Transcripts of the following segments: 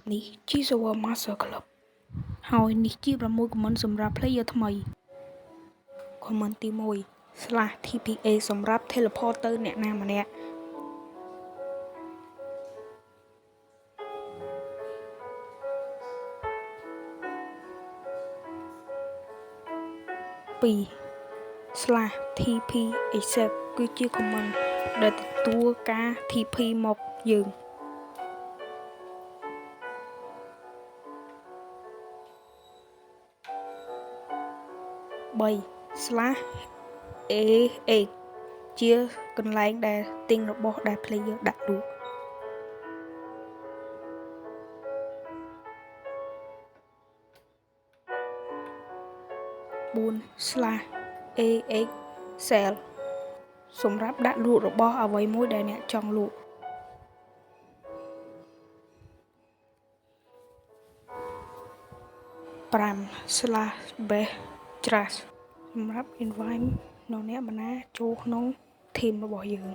នេះជា Server Master Club ហើយនេះជា6 comment សម្រាប់ player ថ្មី comment ទី1 /TPA សម្រាប់ teleport ទៅអ្នកណាម្នាក់ 2 /TP accept គឺជា comment ដែលទទួលការ TP មកយើង 3/AX ជាកន្លែងដែលទិញរបស់ដែល player ដាក់លក់ 4/AX sell សម្រាប់ដាក់លក់របស់អ្វីមួយដែលអ្នកចង់លក់ 5/best trust សម្រាប់ invite អ្នកម្នាក់ចូលក្នុង team របស់យើង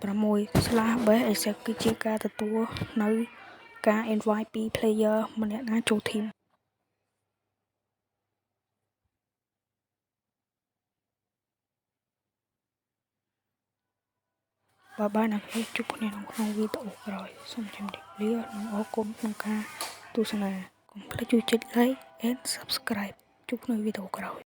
6/best accept គឺជាការទទួលនៅការ invite ពី player ម្នាក់ណាចូល team បាយអ្នកនាងជួបគ្នាក្នុងវីដេអូក្រោយសូមជម្រាបលានិងអរគុណក្នុងការទស្សនាកុំភ្លេចជួយចុច like and subscribe ជួបគ្នាវីដេអូក្រោយ